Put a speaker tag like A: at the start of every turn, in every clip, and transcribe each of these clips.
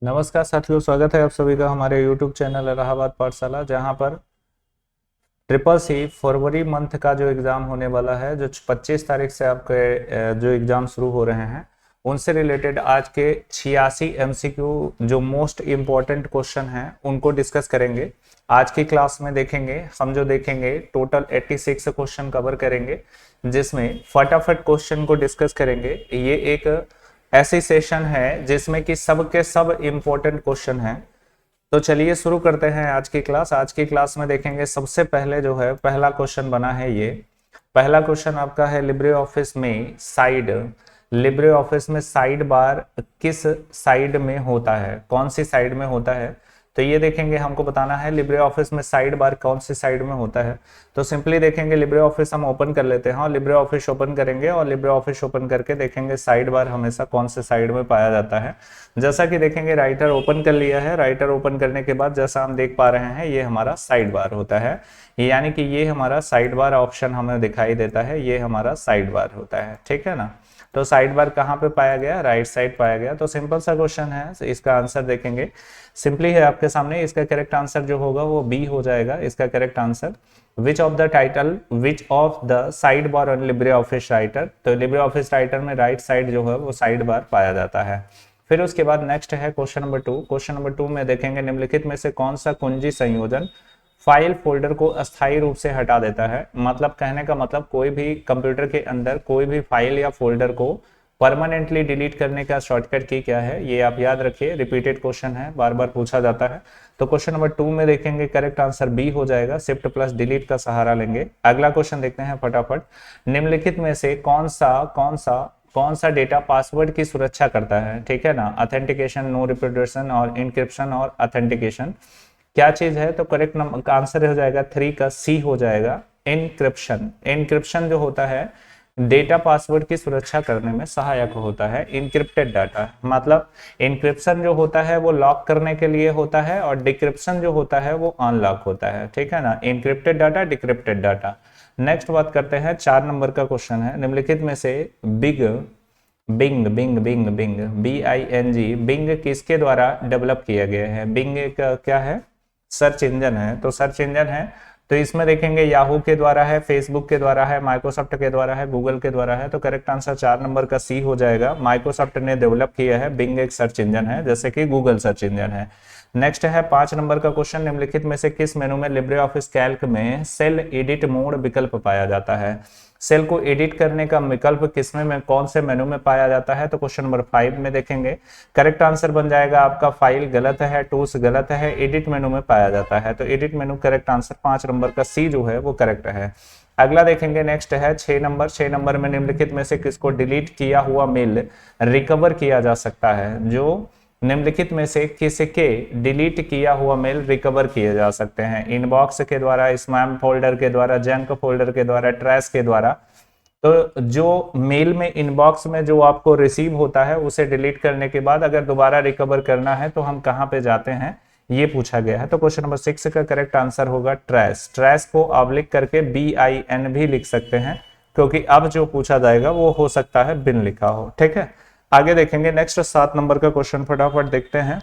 A: नमस्कार साथियों, स्वागत है आप सभी का हमारे YouTube चैनल इलाहाबाद पाठशाला, जहां पर ट्रिपल सी फरवरी मंथ का जो एग्ज़ाम होने वाला है, जो 25 तारीख से आपके जो एग्ज़ाम शुरू हो रहे हैं उनसे रिलेटेड आज के 86 MCQ जो मोस्ट इम्पॉर्टेंट क्वेश्चन हैं उनको डिस्कस करेंगे। आज की क्लास में देखेंगे, हम जो देखेंगे टोटल 86 क्वेश्चन कवर करेंगे, जिसमें फटाफट क्वेश्चन को डिस्कस करेंगे। ये एक ऐसी सेशन है जिसमें कि सब के सब इम्पोर्टेंट क्वेश्चन हैं। तो चलिए शुरू करते हैं आज की क्लास। आज की क्लास में देखेंगे सबसे पहले जो है पहला क्वेश्चन बना है। ये पहला क्वेश्चन आपका है लिब्रे ऑफिस में साइड बार किस साइड में होता है, कौन सी साइड में होता है। तो ये देखेंगे, हमको बताना है लिब्रे ऑफिस में साइड बार कौन सी साइड में होता है। तो सिंपली देखेंगे, लिब्रे ऑफिस हम ओपन कर लेते हैं और लिब्रे ऑफिस ओपन करेंगे और लिब्रे ऑफिस ओपन करके देखेंगे साइड बार हमेशा कौन से साइड में पाया जाता है। जैसा कि देखेंगे राइटर ओपन कर लिया है। राइटर ओपन करने के बाद जैसा हम देख पा रहे हैं ये हमारा साइड बार होता है, यानी कि ये हमारा साइड बार ऑप्शन हमें दिखाई देता है, ये हमारा साइड बार होता है। ठीक है ना। तो साइड बार कहाँ पे पाया गया? राइट साइड पाया गया। तो सिंपल सा क्वेश्चन है, इसका आंसर देखेंगे सिंपली है आपके सामने। इसका करेक्ट आंसर जो होगा वो बी हो जाएगा। इसका correct answer which of the side bar on Libre office writer. तो लिब्रे ऑफिस राइटर में राइट साइड जो है वो साइड बार पाया जाता है। फिर उसके बाद नेक्स्ट है क्वेश्चन नंबर 2। क्वेश्चन नंबर 2 में देखेंगे निम्नलिखित में से कौन सा कुंजी संयोजन फाइल फोल्डर को अस्थायी रूप से हटा देता है। मतलब कहने का मतलब कोई भी कंप्यूटर के अंदर कोई भी फाइल या फोल्डर को परमानेंटली डिलीट करने का शॉर्टकट की क्या है, ये आप याद रखिए। रिपीटेड क्वेश्चन है, बार बार पूछा जाता है। तो क्वेश्चन नंबर 2 में देखेंगे करेक्ट आंसर बी हो जाएगा। शिफ्ट प्लस डिलीट का सहारा लेंगे। अगला क्वेश्चन देखते हैं फटाफट। निम्नलिखित में से कौन सा डेटा पासवर्ड की सुरक्षा करता है। ठीक है ना। ऑथेंटिकेशन, नो रिप्रोड्यूशन और इनक्रिप्शन और ऑथेंटिकेशन क्या चीज है। तो करेक्ट नंबर आंसर हो जाएगा 3 का सी हो जाएगा, इनक्रिप्शन। इनक्रिप्शन जो होता है डेटा पासवर्ड की सुरक्षा करने में सहायक होता है। इनक्रिप्टेड डाटा मतलब इनक्रिप्शन जो होता है वो लॉक करने के लिए होता है और डिक्रिप्शन जो होता है वो अनलॉक होता है। ठीक है ना। Encrypted data, decrypted data. Next बात करते हैं 4 नंबर का क्वेश्चन है। निम्नलिखित में से बिंग किसके द्वारा डेवलप किया गया है। बिंग एक क्या है? सर्च इंजन है। तो सर्च इंजन है तो इसमें देखेंगे याहू के द्वारा है, फेसबुक के द्वारा है, माइक्रोसॉफ्ट के द्वारा है, गूगल के द्वारा है। तो करेक्ट आंसर 4 नंबर का सी हो जाएगा। माइक्रोसॉफ्ट ने डेवलप किया है। बिंग एक सर्च इंजन है जैसे कि गूगल सर्च इंजन है। नेक्स्ट है 5 नंबर का क्वेश्चन। निम्नलिखित में से किस मेनू में लिब्रे ऑफिस कैल्क में सेल एडिट मोड विकल्प पाया जाता है। सेल को एडिट करने का विकल्प किसमें में कौन से मेनू में पाया जाता है। तो क्वेश्चन नंबर 5 में देखेंगे करेक्ट आंसर बन जाएगा आपका फाइल गलत है, टूल्स गलत है, एडिट मेनू में पाया जाता है। तो एडिट मेनू करेक्ट आंसर 5 नंबर का सी जो है वो करेक्ट है। अगला देखेंगे नेक्स्ट है 6 नंबर। 6 नंबर में निम्नलिखित में से किसको डिलीट किया हुआ मेल रिकवर किया जा सकता है। जो निम्नलिखित में से किसके डिलीट किया हुआ मेल रिकवर किए जा सकते हैं। इनबॉक्स के द्वारा, स्पैम फोल्डर के द्वारा, जंक फोल्डर के द्वारा, ट्रैश के द्वारा। तो जो मेल में इनबॉक्स में जो आपको रिसीव होता है उसे डिलीट करने के बाद अगर दोबारा रिकवर करना है तो हम कहां पे जाते हैं, ये पूछा गया है। तो क्वेश्चन नंबर 6 का करेक्ट आंसर होगा ट्रैश। ट्रैश को ऑब्लिक करके BIN भी लिख सकते हैं, क्योंकि अब जो पूछा जाएगा वो हो सकता है बिन लिखा हो। ठीक है। आगे देखेंगे नेक्स्ट 7 नंबर का क्वेश्चन फटाफट देखते हैं।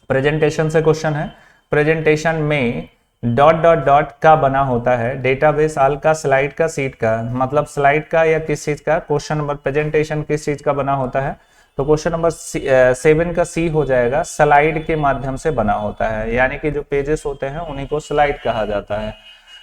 A: प्रेजेंटेशन से क्वेश्चन है। प्रेजेंटेशन में डॉट डॉट डॉट का बना होता है। डेटाबेस, आल का, स्लाइड का, सीट का। मतलब स्लाइड का या किस चीज का। क्वेश्चन नंबर प्रेजेंटेशन किस चीज का बना होता है। तो क्वेश्चन नंबर 7 का सी हो जाएगा, स्लाइड के माध्यम से बना होता है, यानी कि जो पेजेस होते हैं उन्हीं को स्लाइड कहा जाता है।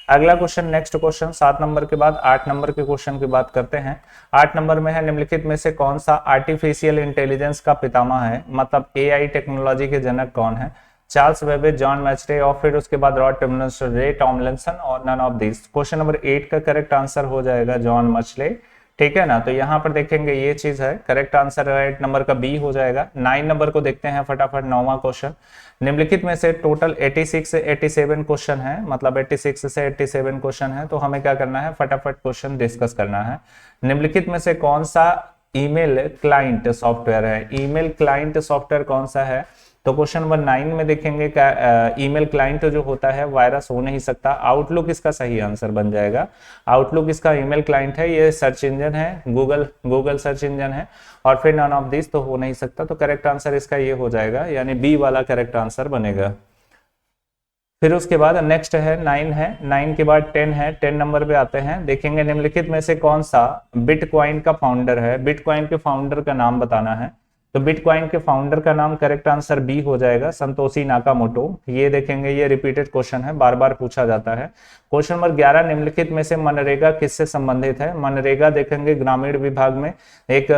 A: अगला क्वेश्चन नेक्स्ट क्वेश्चन 7 नंबर के बाद 8 नंबर के क्वेश्चन की बात करते हैं। 8 नंबर में है निम्नलिखिट में से कौन सा आर्टिफिशियल इंटेलिजेंस का पितामह है। मतलब AI टेक्नोलॉजी के जनक कौन है। चार्ल्स बेबेज, जॉन मैचरे और फिर उसके बाद रे टॉमलिंसन और none of this. Question number 8 का करेक्ट आंसर हो जाएगा जॉन मैचरे। ठीक है ना। तो यहाँ पर देखेंगे ये चीज है। करेक्ट आंसर 8 नंबर का बी हो जाएगा। 9 नंबर को देखते हैं फटाफट, 9वां क्वेश्चन। निम्नलिखित में से टोटल 86 से 87 क्वेश्चन है, मतलब 86 से 87 क्वेश्चन है। तो हमें क्या करना है, फटाफट क्वेश्चन डिस्कस करना है। निम्नलिखित में से कौन सा ईमेल क्लाइंट सॉफ्टवेयर है। ईमेल क्लाइंट सॉफ्टवेयर कौन सा है? तो क्वेश्चन नंबर 9 में देखेंगे ईमेल क्लाइंट जो होता है वायरस हो नहीं सकता। आउटलुक इसका सही आंसर बन जाएगा। आउटलुक इसका ईमेल क्लाइंट है, ये सर्च इंजन है, गूगल सर्च इंजन है। और फिर नन ऑफ दिस तो हो नहीं सकता, तो करेक्ट आंसर इसका ये हो जाएगा, यानी बी वाला करेक्ट आंसर बनेगा। फिर उसके बाद नेक्स्ट है 9 है, 9 के बाद 10 है। 10 नंबर पे आते हैं, देखेंगे निम्नलिखित में से कौन सा बिटकॉइन का फाउंडर है? बिटकॉइन के फाउंडर का नाम बताना है। तो बिटकॉइन के फाउंडर का नाम करेक्ट आंसर बी हो जाएगा, संतोषी नाकामोटो। ये देखेंगे, ये रिपीटेड क्वेश्चन है, बार बार पूछा जाता है। क्वेश्चन नंबर 11, निम्नलिखित में से मनरेगा किससे संबंधित है? मनरेगा देखेंगे ग्रामीण विभाग में एक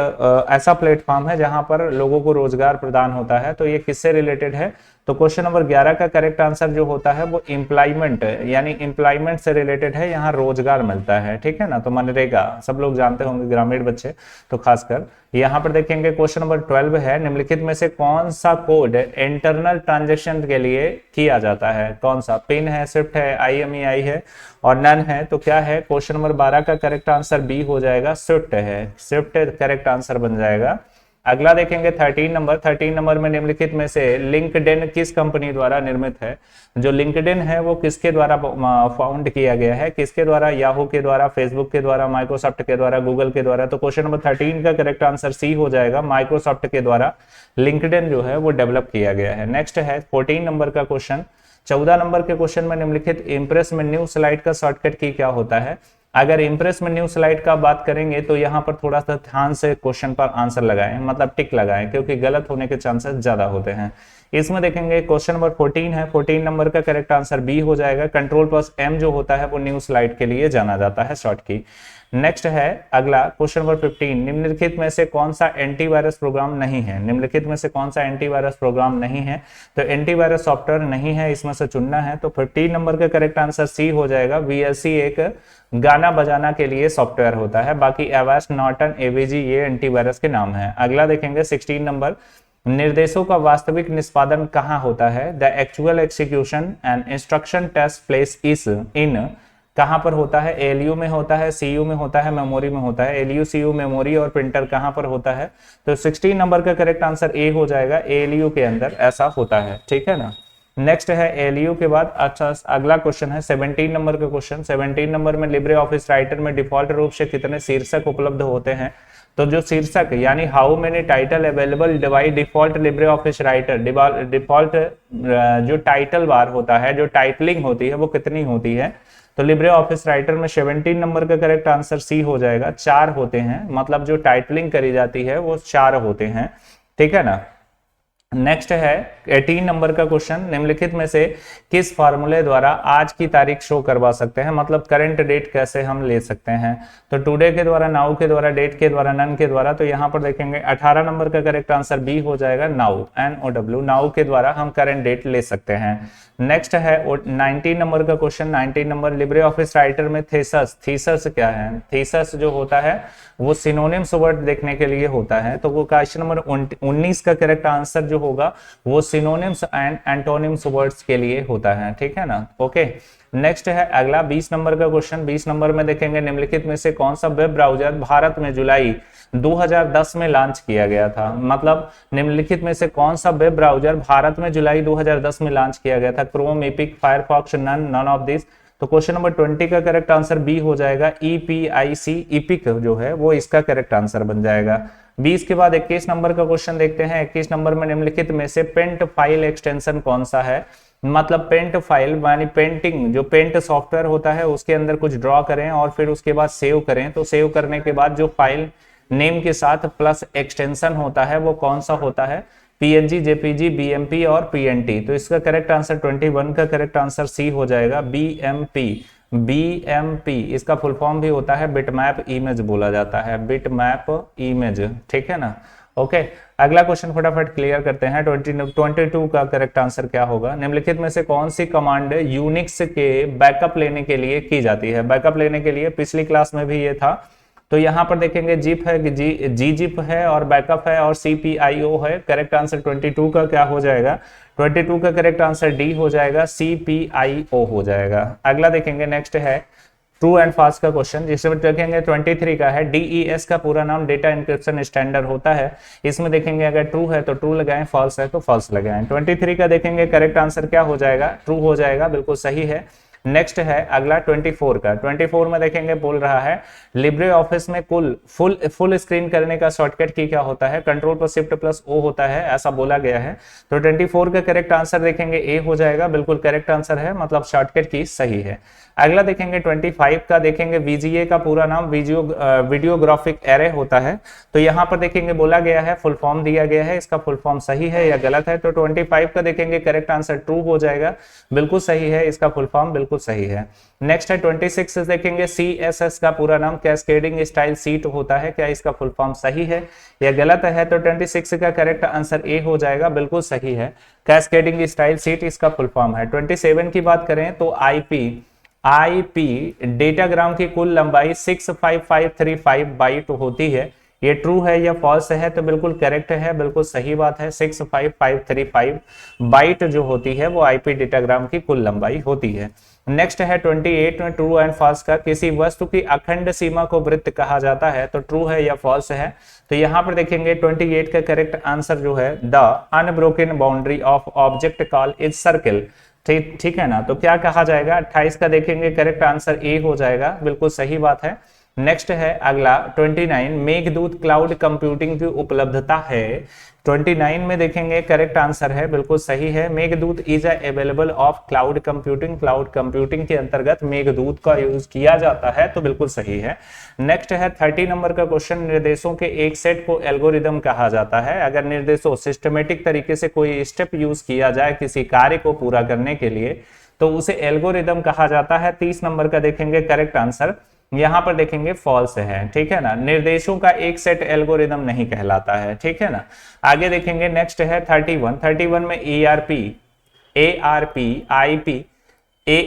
A: ऐसा प्लेटफॉर्म है जहां पर लोगों को रोजगार प्रदान होता है। तो ये किससे रिलेटेड है? तो क्वेश्चन नंबर 11 का करेक्ट आंसर जो होता है वो एम्प्लॉयमेंट यानी एम्प्लॉयमेंट से रिलेटेड है, यहाँ रोजगार मिलता है, ठीक है ना। तो मनरेगा सब लोग जानते होंगे, ग्रामीण बच्चे तो खासकर। यहाँ पर देखेंगे क्वेश्चन नंबर 12 है, निम्नलिखित में से कौन सा कोड इंटरनल ट्रांजेक्शन के लिए किया जाता है? कौन सा? पिन है, स्विफ्ट है, IMEI है और नन है। तो क्या है? क्वेश्चन नंबर 12 का करेक्ट आंसर बी हो जाएगा, स्विफ्ट है। स्विफ्ट करेक्ट आंसर बन जाएगा। अगला देखेंगे 13 नंबर। 13 नंबर में निम्नलिखित में से लिंक्डइन किस कंपनी द्वारा निर्मित है? जो लिंक्डइन है वो किसके द्वारा फाउंड किया गया है? किसके द्वारा? याहू के द्वारा, फेसबुक के द्वारा, माइक्रोसॉफ्ट के द्वारा, गूगल के द्वारा। तो क्वेश्चन नंबर 13 का करेक्ट आंसर सी हो जाएगा, माइक्रोसॉफ्ट के द्वारा लिंक्डइन जो है वो डेवलप किया गया है। नेक्स्ट है 14 नंबर का क्वेश्चन। 14 नंबर के क्वेश्चन में निम्नलिखित इंप्रेस में न्यू स्लाइड का शॉर्टकट की क्या होता है? अगर इंप्रेस में न्यू स्लाइड का बात करेंगे तो यहाँ पर थोड़ा सा ध्यान से क्वेश्चन पर आंसर लगाएं, मतलब टिक लगाएं, क्योंकि गलत होने के चांसेस ज्यादा होते हैं। इसमें देखेंगे क्वेश्चन नंबर 14 है, 14 नंबर का करेक्ट आंसर बी हो जाएगा। Ctrl+M जो होता है वो न्यू स्लाइड के लिए जाना जाता है, शॉर्ट की। नेक्स्ट है अगला क्वेश्चन नंबर 15, निम्नलिखित में से कौन सा एंटीवायरस प्रोग्राम नहीं है? निम्नलिखित में से कौन सा एंटीवायरस प्रोग्राम नहीं है? तो एंटीवायरस सॉफ्टवेयर नहीं है, इसमें से चुनना है। तो 15 नंबर का करेक्ट आंसर सी हो जाएगा। VLC एक गाना बजाना के लिए सॉफ्टवेयर होता है, बाकी एवास्ट, नॉर्टन, AVG ये एंटीवायरस के नाम है। अगला देखेंगे 16 नंबर, निर्देशों का वास्तविक निष्पादन कहाँ होता है? The actual execution and instruction test place is in, कहां पर होता है? ALU में होता है, CU में होता है, मेमोरी में होता है। ALU, CU, मेमोरी और प्रिंटर कहां पर होता है? तो 16 नंबर का करेक्ट आंसर ए हो जाएगा, ALU के अंदर ऐसा होता है, ठीक है ना। नेक्स्ट है ALU के बाद अच्छा अगला क्वेश्चन है 17 नंबर का क्वेश्चन। 17 नंबर में लिब्रे ऑफिस राइटर में डिफॉल्ट रूप से कितने शीर्षक उपलब्ध होते हैं? तो जो शीर्षक यानी how many title available by default Libre office writer, default जो टाइटल बार होता है, जो टाइटलिंग होती है वो कितनी होती है? तो लिब्रे ऑफिस राइटर में 17 नंबर का करेक्ट आंसर सी हो जाएगा, 4 होते हैं, मतलब जो टाइटलिंग करी जाती है वो 4 होते हैं, ठीक है ना। नेक्स्ट है 18 नंबर का क्वेश्चन, निम्नलिखित में से किस फार्मूले द्वारा आज की तारीख शो करवा सकते हैं? मतलब करंट डेट कैसे हम ले सकते हैं? तो टुडे के द्वारा, नाउ के द्वारा, डेट के द्वारा, नन के द्वारा। तो यहाँ पर देखेंगे 18 नंबर का करेक्ट आंसर बी हो जाएगा, नाउ, NOW, नाउ के द्वारा हम करंट डेट ले सकते हैं। नेक्स्ट है 19 नंबर का question. 19 number, Libre office writer में थीसस क्या है? थीसस जो होता है वो सिनोनिम्स वर्ड देखने के लिए होता है। तो वो क्वेश्चन नंबर 19 का करेक्ट आंसर जो होगा वो सिनोनिम्स एंड एंटोनिम्स वर्ड्स के लिए होता है, ठीक है ना। ओके, नेक्स्ट है अगला 20 नंबर का क्वेश्चन। 20 नंबर में देखेंगे निम्नलिखित में से कौन सा वेब ब्राउजर भारत में जुलाई 2010 में लॉन्च किया गया था? मतलब निम्नलिखित में से कौन सा वेब ब्राउजर भारत में जुलाई 2010 में लॉन्च किया गया था? Chrome, Epic, Firefox, none of this. तो क्वेश्चन नंबर 20 का करेक्ट आंसर बी हो जाएगा, EPIC, इपिक जो है वो इसका करेक्ट आंसर बन जाएगा। 20 के बाद 21 नंबर का क्वेश्चन देखते हैं। 21 नंबर में निम्नलिखित में से पेंट फाइल एक्सटेंशन कौन सा है? मतलब पेंट फाइल यानी पेंटिंग, जो पेंट सॉफ्टवेयर होता है उसके अंदर कुछ ड्रॉ करें और फिर उसके बाद सेव करें, तो सेव करने के बाद जो फाइल नेम के साथ प्लस एक्सटेंशन होता है वो कौन सा होता है? PNG, JPG, BMP और PNT। तो इसका करेक्ट आंसर 21 का करेक्ट आंसर सी हो जाएगा, BMP। इसका फुल फॉर्म भी होता है बिटमैप इमेज बोला जाता है, बिटमैप इमेज, ठीक है ना। ओके, अगला क्वेश्चन फटाफट क्लियर करते हैं। 22 का करेक्ट आंसर क्या होगा? निम्नलिखित में से कौन सी कमांड यूनिक्स के बैकअप लेने के लिए की जाती है? बैकअप लेने के लिए पिछली क्लास में भी ये था। तो यहाँ पर देखेंगे जिप है, gzip है और बैकअप है और CPIO है। करेक्ट आंसर 22 का क्या हो जाएगा? 22 का करेक्ट आंसर डी हो जाएगा, CPIO हो जाएगा। अगला देखेंगे, नेक्स्ट है ट्रू एंड फॉल्स का क्वेश्चन, जिसमें देखेंगे 23 का है, DES का पूरा नाम डेटा इंक्रिप्शन स्टैंडर्ड होता है। इसमें देखेंगे अगर ट्रू है तो ट्रू लगाएं, फॉल्स है तो फॉल्स लगाएं। 23 का देखेंगे करेक्ट आंसर क्या हो जाएगा, ट्रू हो जाएगा, बिल्कुल सही है। नेक्स्ट है अगला 24 का। 24 में देखेंगे बोल रहा है लिब्रे ऑफिस में फुल स्क्रीन करने का शॉर्टकट की क्या होता है, कंट्रोल पर शिफ्ट प्लस ओ होता है, ऐसा बोला गया है। तो 24 का करेक्ट आंसर देखेंगे ए हो जाएगा, बिल्कुल करेक्ट आंसर है, मतलब शॉर्टकट की सही है। अगला देखेंगे 25 का, देखेंगे VGA का पूरा नाम वीडियोग्राफिक एरे होता है। तो यहाँ पर देखेंगे बोला गया है, फुल फॉर्म दिया गया है, इसका फुल फॉर्म सही है या गलत है। तो 25 का देखेंगे करेक्ट आंसर ट्रू हो जाएगा, बिल्कुल सही है, इसका फुल फॉर्म बिल्कुल सही है। नेक्स्ट है 26 देखेंगे CSS का पूरा नाम कैस्केडिंग स्टाइल सीट होता है, क्या इसका फुल फॉर्म सही है या गलत है। तो 26 का करेक्ट आंसर ए हो जाएगा, बिल्कुल सही है, कैस्केडिंग स्टाइल सीट इसका फुल फॉर्म है। 27 की बात करें तो IP डेटाग्राम की कुल लंबाई 65535 बाइट होती है, ये ट्रू है या फॉल्स है। तो बिल्कुल करेक्ट है, बिल्कुल सही बात है, 65535 बाइट जो होती है वो IP डेटाग्राम की कुल लंबाई होती है। नेक्स्ट है 28 में ट्रू एंड फॉल्स का, किसी वस्तु की अखंड सीमा को वृत्त कहा जाता है, तो ट्रू है या फॉल्स है। तो यहाँ पर देखेंगे 28 का करेक्ट आंसर जो है the unbroken boundary of object call is circle, ठीक है ना। तो क्या कहा जाएगा, 28 का देखेंगे करेक्ट आंसर ए हो जाएगा, बिल्कुल सही बात है। नेक्स्ट है अगला 29 मेघदूत क्लाउड कंप्यूटिंग की उपलब्धता है। 29 में देखेंगे करेक्ट आंसर है, बिल्कुल सही है, Meghdoot is available of cloud computing, cloud computing के अंतर्गत मेघदूत का यूज किया जाता है, तो बिल्कुल सही है। नेक्स्ट है 30 नंबर का क्वेश्चन, निर्देशों के एक सेट को एल्गोरिदम कहा जाता है। अगर निर्देशों सिस्टमेटिक तरीके से कोई स्टेप यूज किया जाए किसी कार्य को पूरा करने के लिए तो उसे एल्गोरिदम कहा जाता है। 30 नंबर का देखेंगे करेक्ट आंसर यहां पर देखेंगे फॉल्स है, ठीक है ना, निर्देशों का एक सेट एल्गोरिदम नहीं कहलाता है, ठीक है ना। आगे देखेंगे नेक्स्ट है 31 में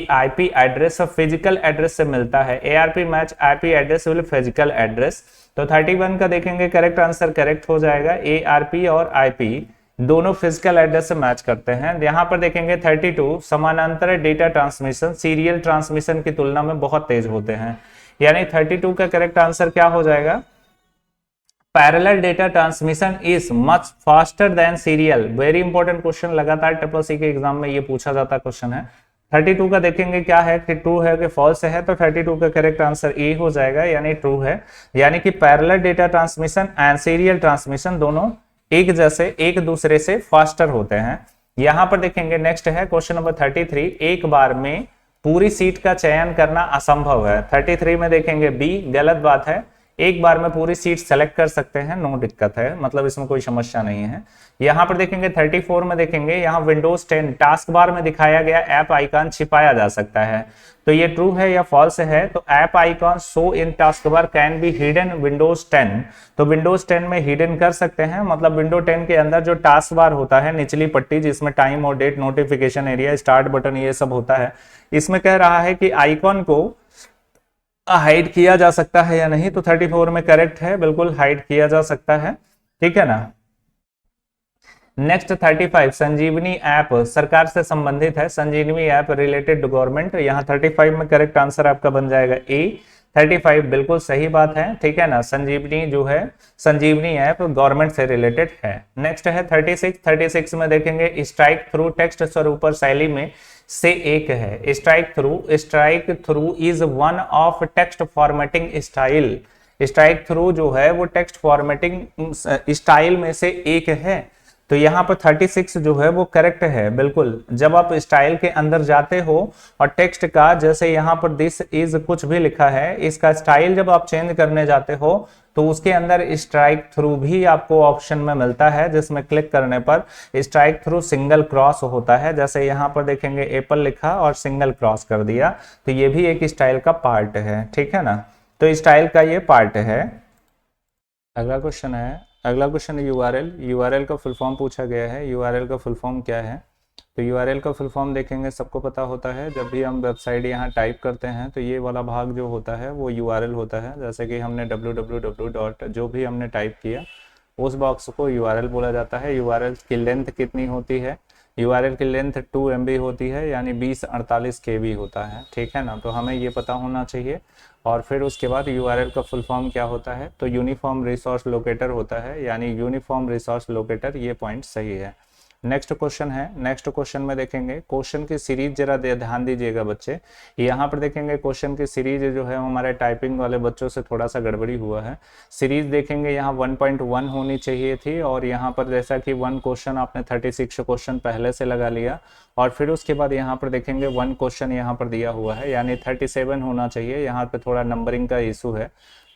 A: आईपी एड्रेस फिजिकल एड्रेस से मिलता है, ARP match IP address with physical address. तो 31 का देखेंगे करेक्ट आंसर करेक्ट हो जाएगा, ARP और IP दोनों फिजिकल एड्रेस से मैच करते हैं। यहां पर देखेंगे 32 समानांतर डेटा ट्रांसमिशन सीरियल ट्रांसमिशन की तुलना में बहुत तेज होते हैं, यानी 32 का करेक्ट आंसर क्या हो जाएगा, parallel data transmission is much faster than serial. Very important question, लगातार TSSC के एग्जाम में ये पूछा जाता क्वेश्चन है। 32 का देखेंगे क्या है कि ट्रू है कि फॉल्स है। तो 32 का करेक्ट आंसर ए हो जाएगा, यानी ट्रू है, यानी कि parallel data transmission and serial transmission दोनों एक जैसे एक दूसरे से फास्टर होते हैं। यहां पर देखेंगे नेक्स्ट है क्वेश्चन नंबर 33, एक बार में पूरी सीट का चयन करना असंभव है। 33 में देखेंगे बी, गलत बात है, एक बार में पूरी सीट सेलेक्ट कर सकते हैं, नो दिक्कत है, मतलब इसमें कोई समस्या नहीं है। यहां पर देखेंगे 34 में देखेंगे यहाँ विंडोज 10 टास्क बार में दिखाया गया ऐप आइकन छिपाया जा सकता है, तो ये ट्रू है या फॉल्स है। तो app icon show in task bar can be hidden Windows 10, तो विंडोज 10 में हिडन कर सकते हैं, मतलब विंडो 10 के अंदर जो टास्क बार होता है निचली पट्टी जिसमें टाइम और date, notification area, start button, ये सब होता है, इसमें कह रहा है कि आइकॉन को हाइड किया जा सकता है या नहीं। तो 34 में करेक्ट है, बिल्कुल हाइड किया जा सकता है, ठीक है ना। नेक्स्ट 35 संजीवनी ऐप सरकार से संबंधित है, संजीवनी ऐप रिलेटेड टू गवर्नमेंट, यहाँ 35 में करेक्ट आंसर आपका बन जाएगा ए। 35 बिल्कुल सही बात है, ठीक है ना, संजीवनी जो है संजीवनी ऐप गवर्नमेंट से रिलेटेड है। नेक्स्ट है 36 में देखेंगे स्ट्राइक थ्रू टेक्स्ट स्वरूप शैली में से एक है, strike through is one of text formatting style. Strike through जो है वो टेक्स्ट फॉर्मेटिंग स्टाइल में से एक है, तो यहाँ पर 36 जो है वो करेक्ट है, बिल्कुल। जब आप स्टाइल के अंदर जाते हो और टेक्स्ट का, जैसे यहाँ पर दिस इज कुछ भी लिखा है, इसका स्टाइल जब आप चेंज करने जाते हो तो उसके अंदर स्ट्राइक थ्रू भी आपको ऑप्शन में मिलता है, जिसमें क्लिक करने पर स्ट्राइक थ्रू सिंगल क्रॉस होता है, जैसे यहाँ पर देखेंगे एप्पल लिखा और सिंगल क्रॉस कर दिया, तो ये भी एक स्टाइल का पार्ट है, ठीक है ना, तो स्टाइल का ये पार्ट है। अगला क्वेश्चन यूआरएल का फुल फॉर्म पूछा गया है, यूआरएल का फुल फॉर्म क्या है। तो यूआरएल का फुल फॉर्म देखेंगे, सबको पता होता है, जब भी हम वेबसाइट यहाँ टाइप करते हैं तो ये वाला भाग जो होता है वो यूआरएल होता है, जैसे कि हमने www. जो भी हमने टाइप किया उस बॉक्स को यूआरएल बोला जाता है। यूआरएल की लेंथ कितनी होती है? यूआरएल की लेंथ 2 MB होती है, यानी 2048 KB होता है, ठीक है ना। तो हमें ये पता होना चाहिए। और फिर उसके बाद यूआरएल का फुल फॉर्म क्या होता है? तो यूनिफॉर्म रिसोर्स लोकेटर होता है, यानी यूनिफॉर्म रिसोर्स लोकेटर, ये पॉइंट सही है। नेक्स्ट क्वेश्चन है, नेक्स्ट क्वेश्चन में देखेंगे क्वेश्चन की सीरीज, जरा ध्यान दीजिएगा बच्चे। यहाँ पर देखेंगे क्वेश्चन की सीरीज जो है हमारे टाइपिंग वाले बच्चों से थोड़ा सा गड़बड़ी हुआ है। सीरीज देखेंगे यहाँ 1.1 होनी चाहिए थी, और यहाँ पर जैसा कि 1 क्वेश्चन आपने 36 क्वेश्चन पहले से लगा लिया, और फिर उसके बाद यहाँ पर देखेंगे 1 क्वेश्चन यहाँ पर दिया हुआ है, यानी 37 होना चाहिए। यहाँ पर थोड़ा नंबरिंग का इशू है,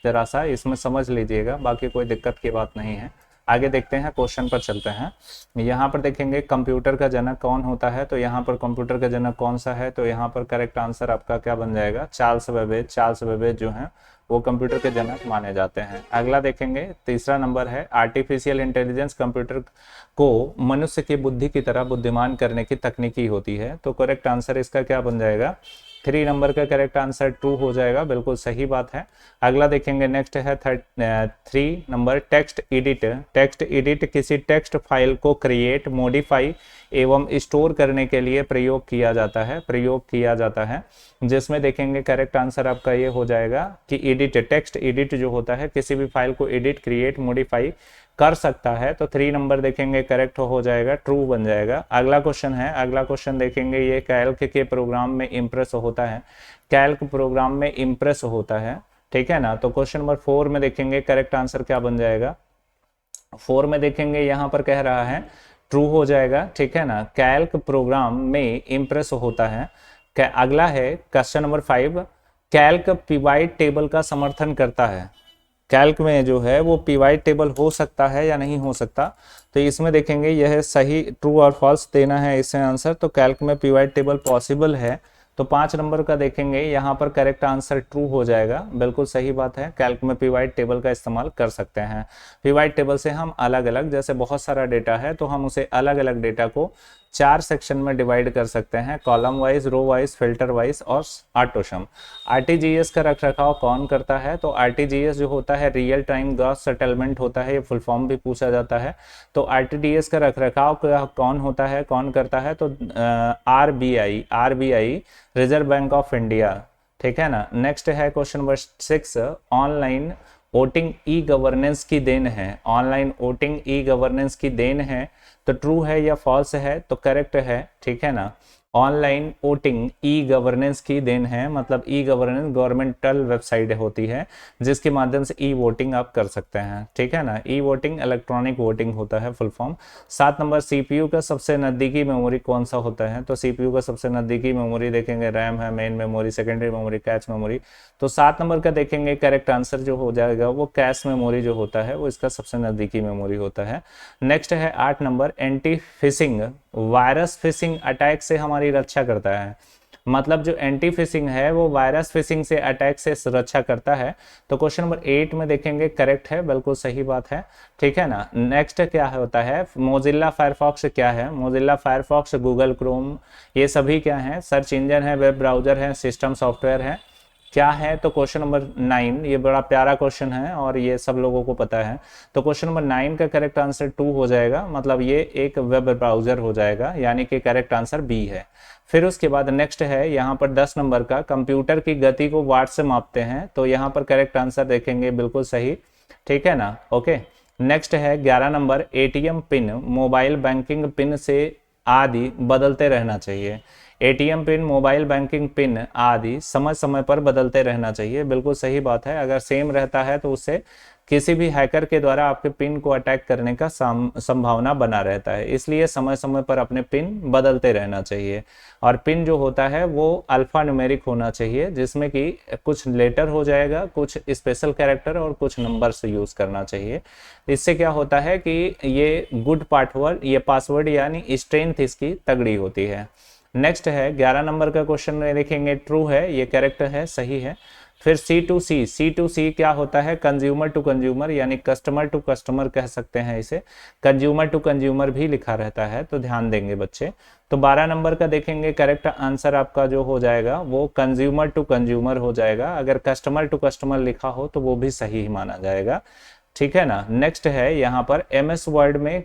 A: जरा सा इसमें समझ लीजिएगा, बाकी कोई दिक्कत की बात नहीं है। आगे देखते हैं, क्वेश्चन पर चलते हैं। यहाँ पर देखेंगे कंप्यूटर का जनक कौन होता है? तो यहाँ पर कंप्यूटर का जनक कौन सा है? तो यहाँ पर करेक्ट आंसर आपका क्या बन जाएगा? Charles Babbage. चार्ल्स बेबेज जो है वो कंप्यूटर के जनक माने जाते हैं। अगला देखेंगे, तीसरा नंबर है, आर्टिफिशियल इंटेलिजेंस कंप्यूटर को मनुष्य की बुद्धि की तरह बुद्धिमान करने की तकनीकी होती है। तो करेक्ट आंसर इसका क्या बन जाएगा? 3 नंबर का करेक्ट आंसर ट्रू हो जाएगा, बिल्कुल सही बात है। अगला देखेंगे, नेक्स्ट है 3 number, text edit. Text edit किसी टेक्स्ट फाइल को क्रिएट, मॉडिफाई एवं स्टोर करने के लिए प्रयोग किया जाता है, जिसमें देखेंगे करेक्ट आंसर आपका ये हो जाएगा कि एडिट, टेक्स्ट एडिट जो होता है किसी भी फाइल को एडिट, क्रिएट, मॉडिफाई कर सकता है। तो 3 नंबर देखेंगे करेक्ट हो जाएगा, ट्रू बन जाएगा। अगला क्वेश्चन है, अगला क्वेश्चन देखेंगे, ये कैल्क के प्रोग्राम में इम्प्रेस होता है। कैल्क प्रोग्राम में इम्प्रेस होता है, ठीक है ना। तो क्वेश्चन नंबर 4 में देखेंगे करेक्ट आंसर क्या बन जाएगा? 4 में देखेंगे यहाँ पर कह रहा है ट्रू हो जाएगा, ठीक है ना। कैल्क प्रोग्राम में इम्प्रेस होता है। अगला है क्वेश्चन नंबर 5, कैल्क पिवाइट टेबल का समर्थन करता है। कैल्क में जो है वो पिवाइट टेबल हो सकता है या नहीं हो सकता? तो इसमें देखेंगे यह सही, ट्रू और फॉल्स देना है इसमें आंसर। तो कैल्क में पिवाइट टेबल पॉसिबल है। तो 5 नंबर का देखेंगे, यहाँ पर करेक्ट आंसर ट्रू हो जाएगा, बिल्कुल सही बात है। कैल्क में पिवाइट टेबल का इस्तेमाल कर सकते हैं। पिवाइट टेबल से हम अलग अलग, जैसे बहुत सारा डेटा है तो हम उसे अलग अलग डेटा को 4 सेक्शन में डिवाइड कर सकते हैं, column wise, row wise, filter wise और ऑटोसम। आरटीजीएस का रखरखाव कौन करता है? तो आरटीजीएस जो होता है रियल टाइम ग्रॉस सेटलमेंट होता है, ये फुल फॉर्म भी पूछा जाता है। तो आरटीजीएस का रखरखाव कौन होता है, कौन करता है? तो RBI, reserve bank of India, ठीक है ना। नेक्स्ट है question number 6, online voting e governance की देन है। ऑनलाइन वोटिंग ई गवर्नेंस की देन है, तो ट्रू है या फॉल्स है? तो करेक्ट है, ठीक है ना। ऑनलाइन वोटिंग ई गवर्नेंस की देन है, मतलब ई गवर्नेंस गवर्नमेंटल वेबसाइट होती है जिसके माध्यम से ई वोटिंग आप कर सकते हैं, ठीक है ना। ई वोटिंग इलेक्ट्रॉनिक वोटिंग होता है फुल फॉर्म। 7 नंबर, सीपीयू का सबसे नजदीकी मेमोरी कौन सा होता है? तो सीपीयू का सबसे नजदीकी मेमोरी देखेंगे रैम है, main memory, secondary memory, cache memory. तो 7 नंबर का देखेंगे करेक्ट आंसर जो हो जाएगा वो कैश मेमोरी जो होता है वो इसका सबसे नजदीकी मेमोरी होता है। नेक्स्ट है 8 number, anti fishing virus phishing attack से हमारी रक्षा करता है। मतलब जो एंटी फिशिंग है वो वायरस फिशिंग से अटैक से रक्षा करता है। तो क्वेश्चन नंबर 8 में देखेंगे करेक्ट है, बिल्कुल सही बात है, ठीक है ना। नेक्स्ट क्या होता है, मोजिल्ला फायरफॉक्स क्या है? मोजिल्ला फायरफॉक्स, गूगल क्रोम, ये सभी क्या है? सर्च इंजन है, वेब ब्राउजर है, सिस्टम सॉफ्टवेयर है, क्या है? तो क्वेश्चन नंबर 9, ये बड़ा प्यारा क्वेश्चन है और ये सब लोगों को पता है। तो क्वेश्चन नंबर 9 का करेक्ट आंसर 2 हो जाएगा, मतलब ये एक वेब ब्राउजर हो जाएगा, यानी कि करेक्ट आंसर बी है। फिर उसके बाद नेक्स्ट है यहाँ पर 10 नंबर का, कंप्यूटर की गति को वाट से मापते हैं। तो यहाँ पर करेक्ट आंसर देखेंगे बिल्कुल सही, ठीक है ना। ओके, नेक्स्ट है 11 number, ATM pin mobile banking pin से आदि बदलते रहना चाहिए। ATM pin, mobile banking pin आदि समय समय पर बदलते रहना चाहिए, बिल्कुल सही बात है। अगर सेम रहता है तो उससे किसी भी हैकर के द्वारा आपके पिन को अटैक करने का संभावना बना रहता है, इसलिए समय समय पर अपने पिन बदलते रहना चाहिए। और पिन जो होता है वो अल्फा न्यूमेरिक होना चाहिए, जिसमें कि कुछ लेटर हो जाएगा, कुछ स्पेशल कैरेक्टर और कुछ नंबर से यूज करना चाहिए। इससे क्या होता है कि ये गुड पासवर्ड यानी स्ट्रेंथ इसकी तगड़ी होती है। नेक्स्ट है 11 नंबर का क्वेश्चन में देखेंगे ट्रू है, ये करेक्ट है, सही है। फिर C2C क्या होता है? कंज्यूमर टू कंज्यूमर, यानी कस्टमर टू कस्टमर कह सकते हैं इसे, कंज्यूमर टू कंज्यूमर भी लिखा रहता है, तो ध्यान देंगे बच्चे। तो 12 नंबर का देखेंगे करेक्ट आंसर आपका जो हो जाएगा वो कंज्यूमर टू कंज्यूमर हो जाएगा। अगर कस्टमर टू कस्टमर लिखा हो तो वो भी सही ही माना जाएगा। ठीक है ना। नेक्स्ट है यहाँ पर एमएस वर्ड में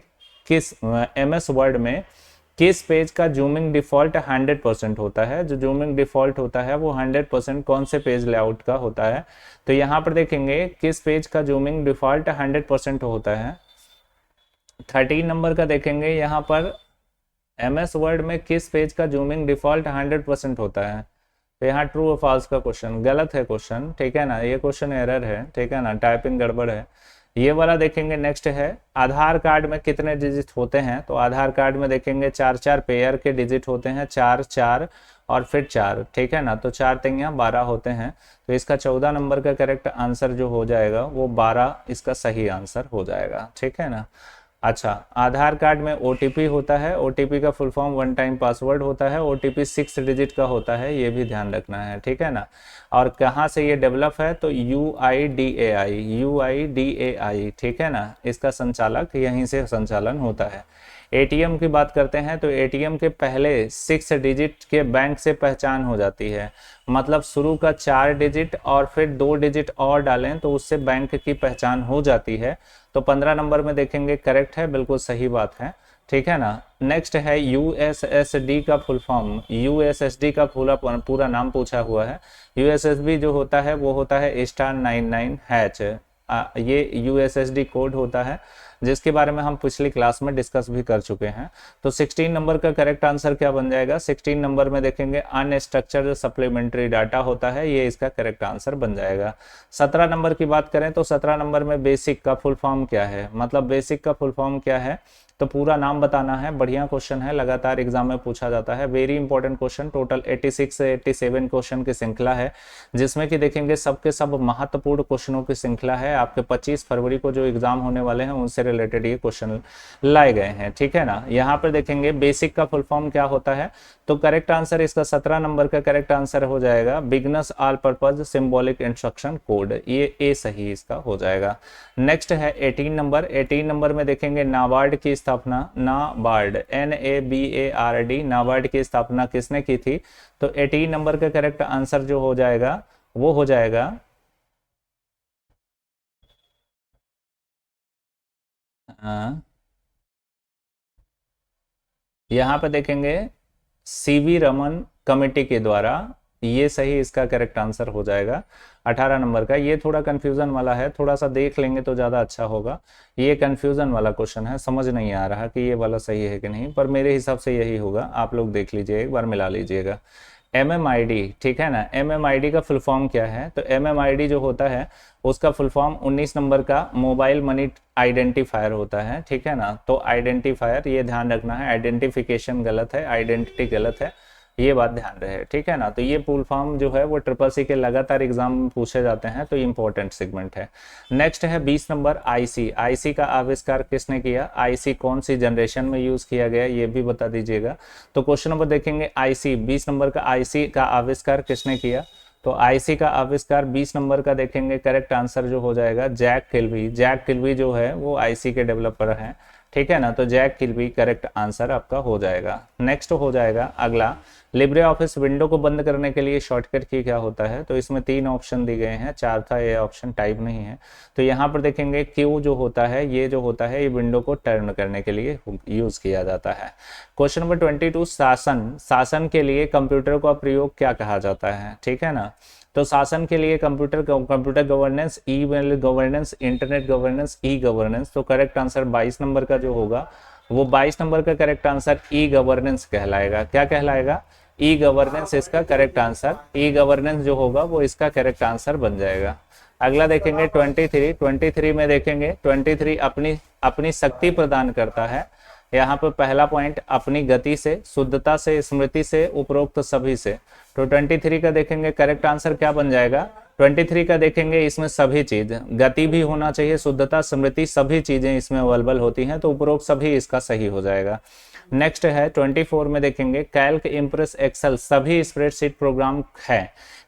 A: किस पेज का जूमिंग डिफॉल्ट 100% होता है। जो जूमिंग डिफॉल्ट होता है वो 100% कौन से पेज लेआउट का होता है। तो यहाँ पर देखेंगे किस पेज का जूमिंग डिफॉल्ट 100% होता है। 13 नंबर का देखेंगे यहाँ पर एमएस वर्ड में किस पेज का जूमिंग डिफॉल्ट 100% होता है। तो यहाँ ट्रू और फॉल्स का क्वेश्चन गलत है क्वेश्चन, ठीक है ना, ये क्वेश्चन एरर है, ठीक है ना, टाइपिंग गड़बड़ है। ये वाला देखेंगे। नेक्स्ट है आधार कार्ड में कितने डिजिट होते हैं। तो आधार कार्ड में देखेंगे 4 पेयर के डिजिट होते हैं, 4 4 और फिर 4, ठीक है ना। तो 4 तिंगा 12 होते हैं। तो इसका 14 नंबर का करेक्ट आंसर जो हो जाएगा वो 12 इसका सही आंसर हो जाएगा, ठीक है ना। अच्छा, आधार कार्ड में ओटीपी होता है, ओटीपी का full form one time password होता है, ओटीपी 6 डिजिट का होता है, ये भी ध्यान रखना है, ठीक है ना। और कहाँ से ये डेवलप है, तो UIDAI, ठीक है ना, इसका संचालक यहीं से संचालन होता है। एटीएम की बात करते हैं तो एटीएम के पहले 6 डिजिट के बैंक से पहचान हो जाती है, मतलब शुरू का 4 डिजिट और फिर 2 डिजिट और डालें तो उससे बैंक की पहचान हो जाती है। तो 15 नंबर में देखेंगे करेक्ट है, बिल्कुल सही बात है, ठीक है ना। नेक्स्ट है यूएसएसडी का फुल फॉर्म। यूएसएसडी का पूरा नाम पूछा हुआ है। यूएसएसडी जो होता है वो होता है *99#। ये यूएसएसडी कोड होता है जिसके बारे में हम पिछली क्लास में डिस्कस भी कर चुके हैं। तो 16 नंबर का करेक्ट आंसर क्या बन जाएगा। 16 नंबर में देखेंगे अनस्ट्रक्चर्ड सप्लीमेंट्री डाटा होता है, ये इसका करेक्ट आंसर बन जाएगा। 17 नंबर की बात करें तो 17 नंबर में बेसिक का फुल फॉर्म क्या है, मतलब बेसिक का फुल फॉर्म क्या है, तो पूरा नाम बताना है। बढ़िया क्वेश्चन है, लगातार एग्जाम में पूछा जाता है, वेरी इंपॉर्टेंट क्वेश्चन। टोटल 86 से 87 क्वेश्चन की श्रृंखला है जिसमें कि देखेंगे सबके सब महत्वपूर्ण क्वेश्चनों की श्रृंखला है। आपके 25 फरवरी को जो एग्जाम होने वाले हैं उनसे रिलेटेड ये क्वेश्चन लाए गए हैं, ठीक है ना। यहाँ पर देखेंगे बेसिक का फुल फॉर्म क्या होता है, तो करेक्ट आंसर इसका 17 नंबर का करेक्ट आंसर हो जाएगा beginners all purpose symbolic instruction code, ये ए सही इसका हो जाएगा। नेक्स्ट है 18 नंबर। 18 नंबर में देखेंगे नाबार्ड की स्थापना, नाबार्ड NABARD, नाबार्ड की स्थापना किसने की थी। तो 18 नंबर का करेक्ट आंसर जो हो जाएगा वो हो जाएगा यहाँ पे देखेंगे सीवी रमन कमेटी के द्वारा, ये सही इसका करेक्ट आंसर हो जाएगा 18 नंबर का। ये थोड़ा कंफ्यूजन वाला है, थोड़ा सा देख लेंगे तो ज़्यादा अच्छा होगा। ये कंफ्यूजन वाला क्वेश्चन है, समझ नहीं आ रहा कि ये वाला सही है कि नहीं, पर मेरे हिसाब से यही होगा। आप लोग देख लीजिए, एक बार मिला लीजिएगा। MMID, ठीक है ना, MMID का फुल फॉर्म क्या है, तो MMID जो होता है उसका फुल फॉर्म 19 नंबर का मोबाइल मनी आइडेंटिफायर होता है, ठीक है ना। तो आइडेंटिफायर ये ध्यान रखना है, आइडेंटिफिकेशन गलत है, आइडेंटिटी गलत है, ये बात ध्यान रहे, ठीक है ना। तो ये फुल फॉर्म जो है वो SSC के लगातार एग्जाम में पूछे जाते हैं, तो इंपॉर्टेंट सेगमेंट है। नेक्स्ट है 20 नंबर आईसी। आईसी का आविष्कार किसने किया, आईसी कौन सी जनरेशन में यूज किया गया, ये भी बता दीजिएगा। तो क्वेश्चन नंबर देखेंगे आईसी 20 नंबर का, आईसी का आविष्कार किसने किया। तो आईसी का आविष्कार 20 नंबर का देखेंगे करेक्ट आंसर जो हो जाएगा जैक किल्बी। जैक किल्बी जो है वो आईसी के डेवलपर हैं, ठीक है ना। तो जैक किल्बी करेक्ट आंसर आपका हो जाएगा। नेक्स्ट हो जाएगा अगला, लिब्रे ऑफिस विंडो को बंद करने के लिए शॉर्टकट की क्या होता है। तो इसमें 3 ऑप्शन दिए गए हैं, 4 था, ये ऑप्शन टाइप नहीं है। तो यहाँ पर देखेंगे क्यू जो होता है, ये जो होता है ये विंडो को टर्न करने के लिए यूज किया जाता है। क्वेश्चन नंबर 22, शासन के लिए कंप्यूटर का प्रयोग क्या कहा जाता है, ठीक है ना। तो शासन के लिए computer governance, email governance, internet governance, e governance. तो करेक्ट आंसर 22 नंबर का जो होगा वो 22 नंबर का करेक्ट आंसर ई गवर्नेंस कहलाएगा। क्या कहलाएगा, ई गवर्नेंस इसका करेक्ट आंसर, ई गवर्नेंस जो होगा वो इसका करेक्ट आंसर बन जाएगा। अगला देखेंगे 23 में देखेंगे 23 अपनी शक्ति प्रदान करता है। यहाँ पर पहला पॉइंट अपनी गति से, शुद्धता से, स्मृति से, उपरोक्त सभी से। तो 23 का देखेंगे करेक्ट आंसर क्या बन जाएगा। 23 का देखेंगे इसमें सभी चीज, गति भी होना चाहिए, शुद्धता, स्मृति, सभी चीजें इसमें अवेलेबल होती हैं, तो उपरोक्त सभी इसका सही हो जाएगा। नेक्स्ट है 24 में देखेंगे कैल्क, इम्प्रेस, एक्सेल सभी स्प्रेडशीट प्रोग्राम है।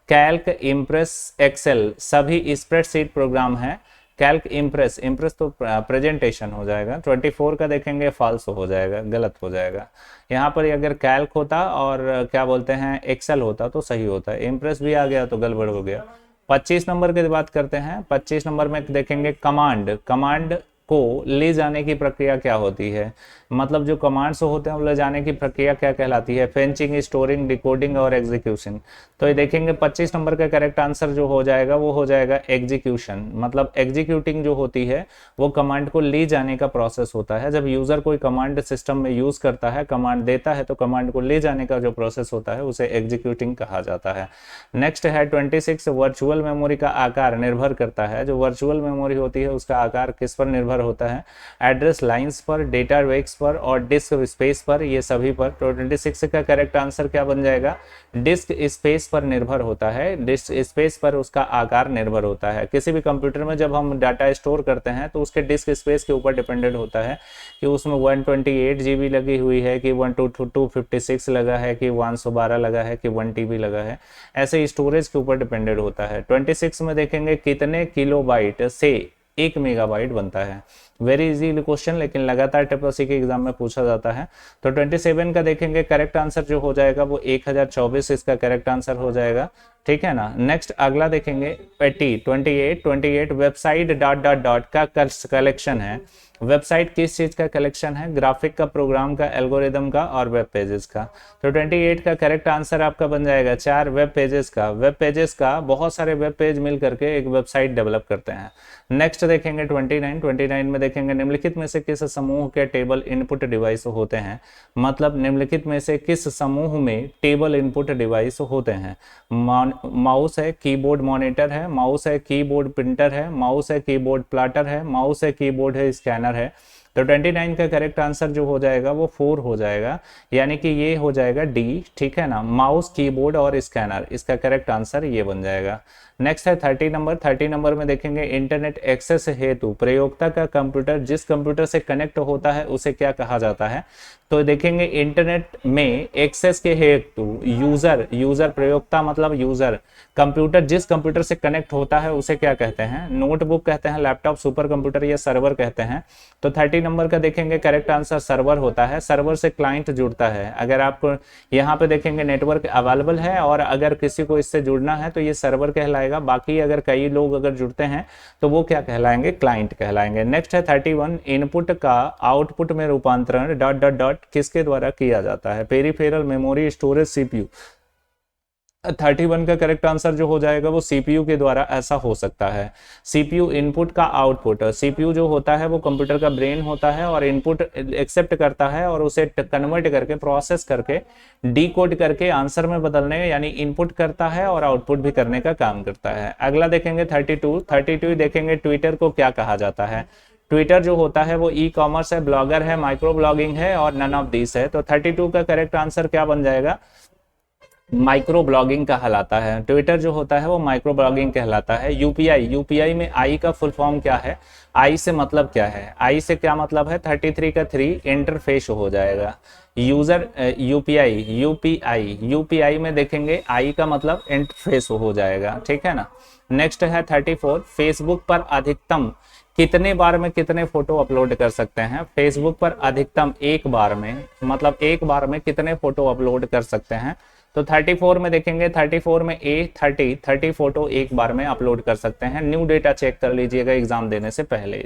A: कैल्क, इम्प्रेस, एक्सेल सभी स्प्रेडशीट प्रोग्राम है। कैल्क, इम्प्रेस तो प्रेजेंटेशन हो जाएगा। 24 का देखेंगे फॉल्स हो जाएगा, गलत हो जाएगा। यहाँ पर अगर कैल्क होता और क्या बोलते हैं एक्सेल होता तो सही होता है, इम्प्रेस भी आ गया तो गड़बड़ हो गया। 25 नंबर की बात करते हैं। 25 नंबर में देखेंगे कमांड को ले जाने की प्रक्रिया क्या होती है, मतलब जो कमांड्स होते हैं वो ले जाने की प्रक्रिया क्या कहलाती है, फेंचिंग, स्टोरिंग, डिकोडिंग और एग्जीक्यूशन। तो ये देखेंगे 25 नंबर का करेक्ट आंसर जो हो जाएगा वो हो जाएगा एग्जीक्यूशन। मतलब एग्जीक्यूटिंग जो होती है वो कमांड को ले जाने का प्रोसेस होता है। जब यूजर कोई कमांड सिस्टम में यूज करता है, कमांड देता है, तो कमांड को ले जाने का जो प्रोसेस होता है उसे एग्जीक्यूटिंग कहा जाता है। नेक्स्ट है 26, वर्चुअल मेमोरी का आकार निर्भर करता है। जो वर्चुअल मेमोरी होती है उसका आकार किस पर निर्भर होता है, एड्रेस लाइंस पर, डेटा वेक्स पर और डिस्क स्पेस पर, ये सभी पर। तो 26 का करेक्ट आंसर क्या बन जाएगा, डिस्क स्पेस पर निर्भर होता है, डिस्क स्पेस पर उसका आकार निर्भर होता है। किसी भी कंप्यूटर में जब हम डाटा स्टोर करते हैं तो उसके डिस्क स्पेस के ऊपर डिपेंडेंट होता है कि उसमें 128 GB लगी हुई है कि 256 लगा है कि 112 लगा है कि 1 TB लगा है, ऐसे स्टोरेज के ऊपर डिपेंडेंट होता है। 26 में देखेंगे कितने किलोबाइट से 1 मेगाबाइट बनता है। वेरी इजी क्वेश्चन, लेकिन लगातार TPSSC के एग्जाम में पूछा जाता है। तो 27 का देखेंगे करेक्ट आंसर जो हो जाएगा वो 1024 इसका करेक्ट आंसर हो जाएगा, ठीक है ना। नेक्स्ट अगला देखेंगे 28 वेबसाइट डॉट का कलेक्शन है। वेबसाइट किस चीज का कलेक्शन है, ग्राफिक का, प्रोग्राम का, एल्गोरिदम का और वेब पेजेस का। तो 28 का करेक्ट आंसर आपका बन जाएगा 4 वेब पेजेस का। वेब पेजेस का बहुत सारे वेब पेज मिल करके एक वेबसाइट डेवलप करते हैं। नेक्स्ट देखेंगे 29 में देखेंगे निम्नलिखित में से किस समूह के टेबल इनपुट डिवाइस होते हैं। मतलब निम्नलिखित में से किस समूह में टेबल इनपुट डिवाइस होते हैं। माउस है, कीबोर्ड मॉनिटर है, माउस है, कीबोर्ड प्रिंटर है, माउस है, कीबोर्ड प्लाटर है, माउस है, कीबोर्ड है, स्कैनर है। तो 29 का करेक्ट आंसर जो हो जाएगा वो 4 हो जाएगा, यानी कि ये हो जाएगा डी, ठीक है ना। माउस, कीबोर्ड और स्कैनर, इसका करेक्ट आंसर ये बन जाएगा। नेक्स्ट है 30 नंबर में देखेंगे इंटरनेट एक्सेस हेतु प्रयोक्ता का कंप्यूटर जिस कंप्यूटर से कनेक्ट होता है उसे क्या कहा जाता है। तो देखेंगे इंटरनेट में एक्सेस के हेतु यूजर प्रयोक्ता मतलब यूजर, कंप्यूटर जिस कंप्यूटर से कनेक्ट होता है उसे क्या कहते हैं, नोटबुक कहते हैं, लैपटॉप, सुपर कंप्यूटर या सर्वर कहते हैं। तो 30 नंबर का देखेंगे करेक्ट आंसर सर्वर होता है। सर्वर से क्लाइंट जुड़ता है। अगर आपको यहाँ पे देखेंगे नेटवर्क अवेलेबल है और अगर किसी को इससे जुड़ना है तो ये सर्वर कहलाएगा। बाकी अगर कई लोग अगर जुड़ते हैं तो वो क्या कहलाएंगे, क्लाइंट कहलाएंगे। नेक्स्ट है 31, इनपुट का आउटपुट में रूपांतरण डॉट किसके द्वारा किया जाता है, पेरिफेरल, मेमोरी, स्टोरेज, सीपीयू। 31 का करेक्ट आंसर जो हो जाएगा वो सीपीयू के द्वारा ऐसा हो सकता है। सीपीयू इनपुट का आउटपुट, सीपीयू जो होता है वो कंप्यूटर का ब्रेन होता है और इनपुट एक्सेप्ट करता है और उसे कन्वर्ट करके, प्रोसेस करके, डीकोड करके आंसर में बदलने, यानी इनपुट करता है और आउटपुट भी करने का काम करता है। अगला देखेंगे 32 देखेंगे ट्विटर को क्या कहा जाता है। ट्विटर जो होता है वो ई कॉमर्स है, ब्लॉगर है, माइक्रो ब्लॉगिंग है और नन ऑफ दिस है। तो 32 का करेक्ट आंसर क्या बन जाएगा, माइक्रो ब्लॉगिंग कहलाता है। ट्विटर जो होता है वो माइक्रो ब्लॉगिंग कहलाता है। यूपीआई में आई का फुल फॉर्म क्या है, आई से मतलब क्या है, आई से क्या मतलब है, 33 का 3 इंटरफेस हो जाएगा। यूजर यूपीआई में देखेंगे आई का मतलब इंटरफेस हो जाएगा, ठीक है ना। नेक्स्ट है 34, फेसबुक पर अधिकतम कितने बार में कितने फोटो अपलोड कर सकते हैं। फेसबुक पर अधिकतम एक बार में, मतलब एक बार में कितने फोटो अपलोड कर सकते हैं। तो 34 में देखेंगे, 34 में 30 फोटो एक बार में अपलोड कर सकते हैं। न्यू डेटा चेक कर लीजिएगा एग्जाम देने से पहले,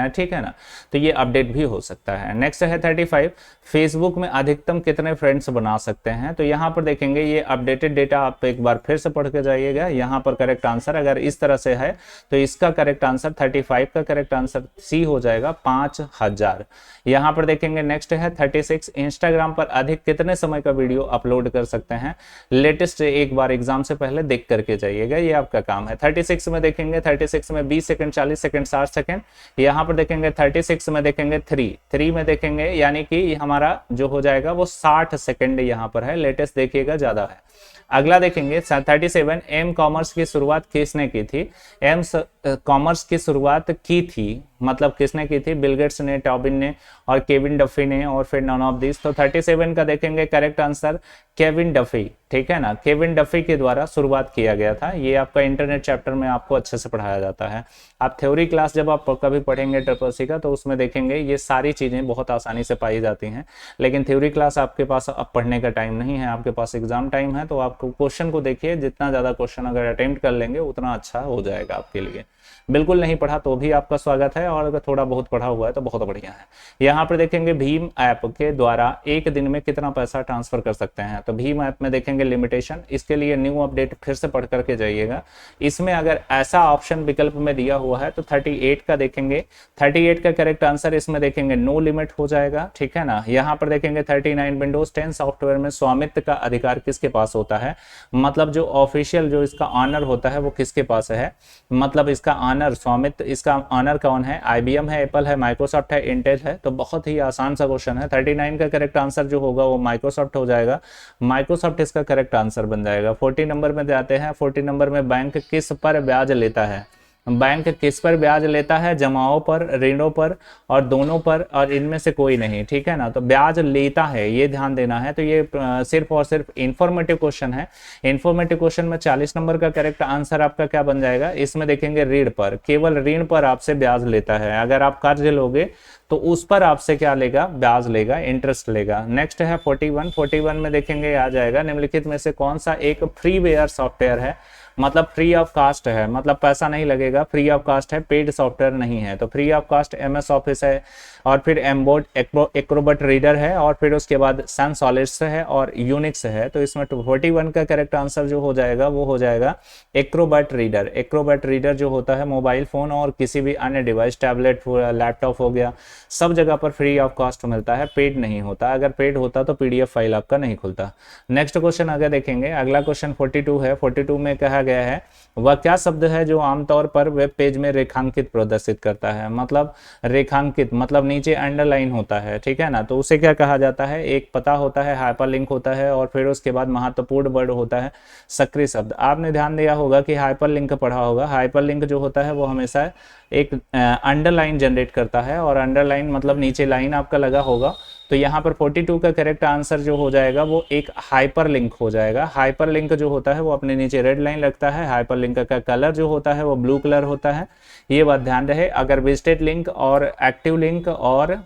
A: ठीक है ना। तो ये अपडेट भी हो सकता है। नेक्स्ट है 35, फेसबुक में अधिकतम कितने फ्रेंड्स बना सकते हैं। तो यहाँ पर देखेंगे ये अपडेटेड डेटा आप एक बार फिर से पढ़ के जाइएगा। यहाँ पर करेक्ट आंसर अगर इस तरह से है तो इसका करेक्ट आंसर 35 का करेक्ट आंसर सी हो जाएगा, 5000। यहाँ पर देखेंगे नेक्स्ट है 36, इंस्टाग्राम पर अधिक कितने समय का वीडियो अपलोड कर सकते हैं। लेटेस्ट एक बार एग्जाम से पहले देख करके जाइएगा, ये आपका काम है। 36 में देखेंगे, 36 में 20 सेकंड, 40 सेकंड, 60 सेकंड। यहाँ पर देखेंगे 36 में देखेंगे 3 में देखेंगे, यानी कि हमारा जो हो जाएगा वो 60 सेकंड यहाँ पर है। लेटेस्ट देखिएगा, ज्यादा है। अगला देखेंगे 37, एम कॉमर्स की शुरुआत किसने की थी। एम कॉमर्स की शुरुआत की थी, मतलब किसने की थी, बिल गेट्स ने, टॉबिन ने और केविन डफी ने और फिर नन ऑफ दिस। तो 37 का देखेंगे करेक्ट आंसर केविन डफी, ठीक है ना, केविन डफी के द्वारा शुरुआत किया गया था। ये आपका इंटरनेट चैप्टर में आपको अच्छे से पढ़ाया जाता है। आप थ्योरी क्लास जब आप कभी पढ़ेंगे ट्रिपल का तो उसमें देखेंगे ये सारी चीज़ें बहुत आसानी से पाई जाती हैं, लेकिन थ्योरी क्लास आपके पास अब पढ़ने का टाइम नहीं है, आपके पास एग्जाम टाइम है, तो आपको क्वेश्चन को देखिए, जितना ज़्यादा क्वेश्चन अगर अटेम्प्ट कर लेंगे उतना अच्छा हो जाएगा आपके लिए। बिल्कुल नहीं पढ़ा तो भी आपका स्वागत है, और अगर थोड़ा बहुत पढ़ा हुआ है तो बहुत बढ़िया है। यहाँ पर देखेंगे भीम ऐप के द्वारा एक दिन में कितना पैसा ट्रांसफर कर सकते हैं, तो भीम ऐप में देखेंगे लिमिटेशन, इसके लिए न्यू अपडेट फिर से पढ़ करके जाइएगा। इसमें अगर ऐसा ऑप्शन विकल्प में दिया हुआ है तो 38 का देखेंगे, 38 का करेक्ट आंसर इसमें देखेंगे नो लिमिट हो जाएगा, ठीक है ना। यहाँ पर देखेंगे 39 विंडोज 10 सॉफ्टवेयर में स्वामित्व का अधिकार किसके पास होता है, मतलब जो ऑफिशियल जो इसका ऑनर होता है वो किसके पास है, मतलब इसका ऑनर स्वामित्व, इसका ऑनर कौन है, IBM है, एप्पल है, माइक्रोसॉफ्ट है, इंटेल है। तो बहुत ही आसान सा क्वेश्चन है। 39 का करेक्ट आंसर जो होगा वो माइक्रोसॉफ्ट हो जाएगा, माइक्रोसॉफ्ट इसका करेक्ट आंसर बन जाएगा। 40 नंबर में जाते हैं, 40 नंबर में बैंक किस पर ब्याज लेता है, बैंक किस पर ब्याज लेता है, जमाओं पर, ऋणों पर और दोनों पर, और इनमें से कोई नहीं, ठीक है ना। तो ब्याज लेता है ये ध्यान देना है। तो ये सिर्फ और सिर्फ इंफॉर्मेटिव क्वेश्चन है। इंफॉर्मेटिव क्वेश्चन में 40 नंबर का करेक्ट आंसर आपका क्या बन जाएगा, इसमें देखेंगे ऋण पर, केवल ऋण पर आपसे ब्याज लेता है। अगर आप कर्ज लोगे तो उस पर आपसे क्या लेगा, ब्याज लेगा, इंटरेस्ट लेगा। नेक्स्ट है 41 में देखेंगे आ जाएगा निम्नलिखित में से कौन सा एक फ्रीवेयर सॉफ्टवेयर है, मतलब फ्री ऑफ कास्ट है, मतलब पैसा नहीं लगेगा, फ्री ऑफ कास्ट है, पेड सॉफ्टवेयर नहीं है। तो free of cost MS office है, और फिर एम्बोड एक्रोबैट रीडर है, और फिर उसके बाद सन सॉलिड्स है और यूनिक्स है। तो इसमें 41 का करेक्ट आंसर जो हो जाएगा वो हो जाएगा एक्रोबैट रीडर। एक्रोबैट रीडर जो होता है मोबाइल फोन और किसी भी अन्य डिवाइस, टैबलेट, लैपटॉप हो गया, सब जगह पर फ्री ऑफ कॉस्ट मिलता है, पेड नहीं होता। अगर पेड होता तो PDF फाइल आपका नहीं खुलता। नेक्स्ट क्वेश्चन आगे देखेंगे, अगला क्वेश्चन 42 है। 42 में कहा गया है वह क्या शब्द है जो आमतौर पर वेब पेज में रेखांकित प्रदर्शित करता है, मतलब रेखांकित मतलब नीचे अंडरलाइन होता है, ठीक है ना। तो उसे क्या कहा जाता है, एक पता होता है, हाइपरलिंक होता है, और फिर उसके बाद महत्वपूर्ण वर्ड होता है सक्रिय शब्द। आपने ध्यान दिया होगा कि हाइपरलिंक पढ़ा होगा। हाइपरलिंक जो होता है वो हमेशा एक अंडरलाइन जनरेट करता है, और अंडरलाइन मतलब नीचे लाइन आपका लगा होगा। तो यहाँ पर 42 का करेक्ट आंसर जो हो जाएगा वो एक हाइपरलिंक हो जाएगा। हाइपरलिंक जो होता है वो अपने नीचे रेड लाइन लगता है। हाइपरलिंक का कलर जो होता है वो ब्लू कलर होता है, ये बात ध्यान रहे। अगर विजिटेड लिंक और एक्टिव लिंक और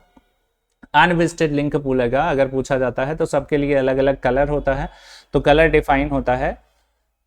A: अनविजिटेड लिंक अगर पूछा जाता है तो सबके लिए अलग अलग कलर होता है, तो कलर डिफाइन होता है।